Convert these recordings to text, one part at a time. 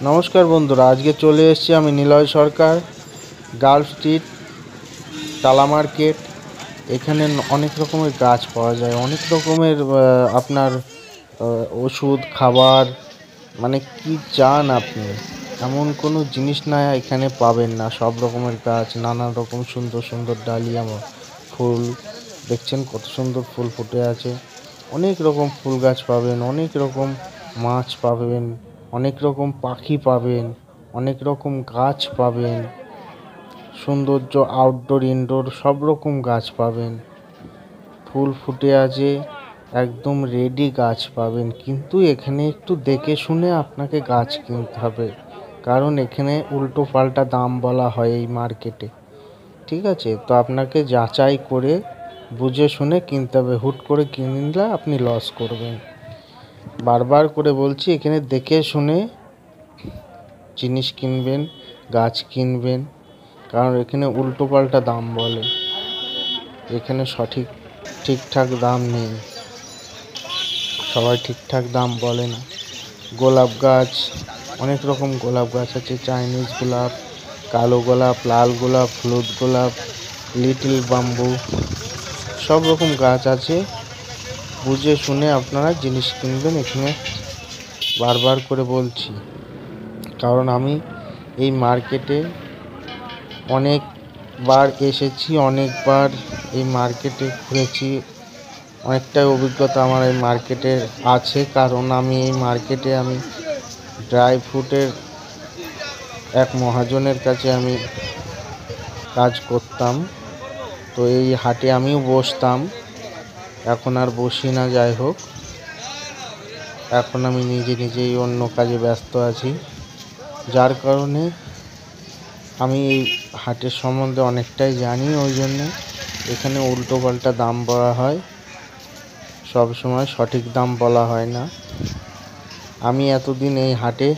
নমস্কার বন্ধুরা, আজকে চলে এসেছি আমি নিলয় সরকার, গার্ল স্ট্রিট, টালা মার্কেট। এখানে অনেক রকমের গাছ পাওয়া যায়, অনেক রকমের আপনার ওষুধ, খাবার, মানে কি চান আপনি এমন কোনো জিনিস না এখানে পাবেন না। সব রকমের গাছ, নানা রকম সুন্দর সুন্দর ডালিয়া ফুল, দেখছেন কত সুন্দর ফুল ফুটে আছে। অনেক রকম ফুল গাছ পাবেন, অনেক রকম মাছ পাবেন, অনেক রকম পাখি পাবেন, অনেক রকম গাছ পাবেন, সৌন্দর্য আউটডোর ইনডোর সব রকম গাছ পাবেন। ফুল ফুটে আছে, একদম রেডি গাছ পাবেন। কিন্তু এখানে একটু দেখে শুনে আপনাকে গাছ কিনতে হবে, কারণ এখানে উল্টো পাল্টা দাম বলা হয় এই মার্কেটে। ঠিক আছে, তো আপনাকে যাচাই করে বুঝে শুনে কিনতে হবে। হুট করে কিনলে আপনি লস করবেন। বারবার করে বলছি, এখানে দেখে শুনে জিনিস কিনবেন, গাছ কিনবেন, কারণ এখানে উল্টো পাল্টা দাম বলে। এখানে ঠিকঠাক দাম নেই, সবাই ঠিকঠাক দাম বলে না। গোলাপ গাছ, অনেক রকম গোলাপ গাছ আছে, চাইনিজ গোলাপ, কালো গোলাপ, লাল গোলাপ, হলুদ গোলাপ, লিটল বাম্বু, সব রকম গাছ আছে। বুঝে শুনে আপনারা জিনিস কিনবেন এখানে, বারবার করে বলছি। কারণ আমি এই মার্কেটে অনেকবার এসেছি, অনেকবার এই মার্কেটে ঘুরেছি, অনেকটাই অভিজ্ঞতা আমার এই মার্কেটে আছে। কারণ আমি এই মার্কেটে ড্রাই ফ্রুটের এক মহাজনের কাছে আমি কাজ করতাম। তো এই হাটে আমিও বসতাম, এখন আর বসি না। যাই হোক, এখন আমি নিজেই অন্য কাজে ব্যস্ত আছি, যার কারণে আমি এই হাটের সম্বন্ধে অনেকটাই জানি। ওই জন্যে এখানে উল্টো পাল্টা দাম বলা হয়, সব সময় সঠিক দাম বলা হয় না। আমি এতদিন এই হাটে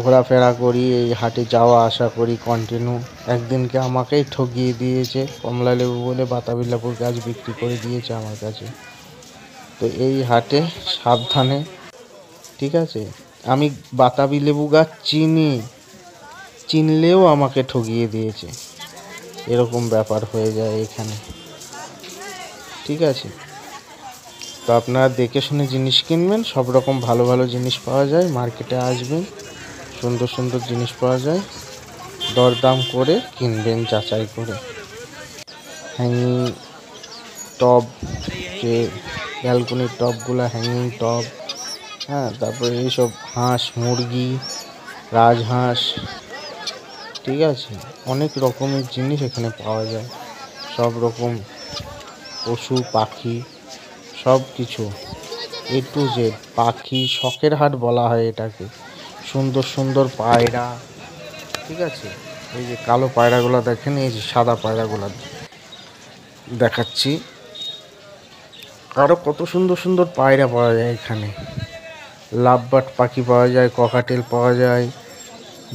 ঘোরাফেরা করি, এই হাটে যাওয়া আসা করি কন্টিনিউ। একদিনকে আমাকেই ঠকিয়ে দিয়েছে, কমলা লেবু বলে বাতাবি লেবুর গাছ বিক্রি করে দিয়েছে আমার কাছে। তো এই হাটে সাবধানে, ঠিক আছে। আমি বাতাবি লেবু গাছ চিনলেও আমাকে ঠকিয়ে দিয়েছে, এরকম ব্যাপার হয়ে যায় এখানে। ঠিক আছে, তো আপনারা দেখে শুনে জিনিস কিনবেন। সব রকম ভালো ভালো জিনিস পাওয়া যায়, মার্কেটে আসবেন, সুন্দর সুন্দর জিনিস পাওয়া যায়। দরদাম করে কিনবেন, যাচাই করে। হ্যাঙ্গিং টব, যে ব্যালকনির টবগুলো, হ্যাঙ্গিং টব, হ্যাঁ, তারপরে এইসব হাঁস, মুরগি, রাজহাঁস, ঠিক আছে, অনেক রকমের জিনিস এখানে পাওয়া যায়। সব রকম পশু পাখি, সব কিছু এ টু জেড। পাখি শখের হাট বলা হয় এটাকে। সুন্দর সুন্দর পায়রা, ঠিক আছে। এই যে কালো পায়রাগুলো দেখেন, এই যে সাদা পায়রাগুলো দেখাচ্ছি। আরও কত সুন্দর সুন্দর পায়রা পাওয়া যায় এখানে। লাভবার্ড পাখি পাওয়া যায়, ককাটেল পাওয়া যায়,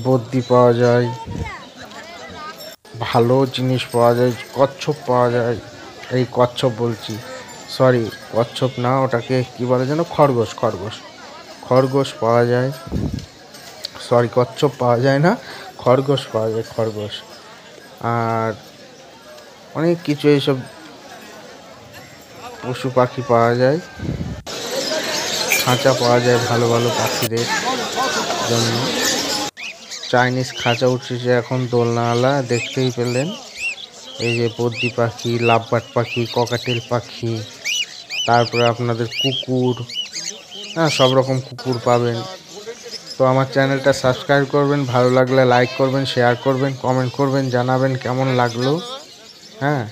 বদ্রি পাওয়া যায়, ভালো জিনিস পাওয়া যায়, কচ্ছপ পাওয়া যায়। এই কচ্ছপ বলছি, সরি, কচ্ছপ না, ওটাকে কি বলে যেন, খরগোশ পাওয়া যায়। সরি, কচ্ছপ পাওয়া যায় না, খরগোশ পাওয়া যায়, খরগোশ। আর অনেক কিছু এইসব পশু পাখি পাওয়া যায়, খাঁচা পাওয়া যায় ভালো ভালো পাখিদের জন্য। চাইনিজ খাঁচা উঠেছে এখন, দোলনাওয়ালা, দেখতেই পেলেন। এই যে বদ্রি পাখি, লাভবার্ড পাখি, ককাটেল পাখি, তারপরে আপনাদের কুকুর, হ্যাঁ, সব রকম কুকুর পাবেন। তো আমার চ্যানেলটা সাবস্ক্রাইব করবেন, ভালো লাগলে লাইক করবেন, শেয়ার করবেন, কমেন্ট করবেন, জানাবেন কেমন লাগলো। হ্যাঁ।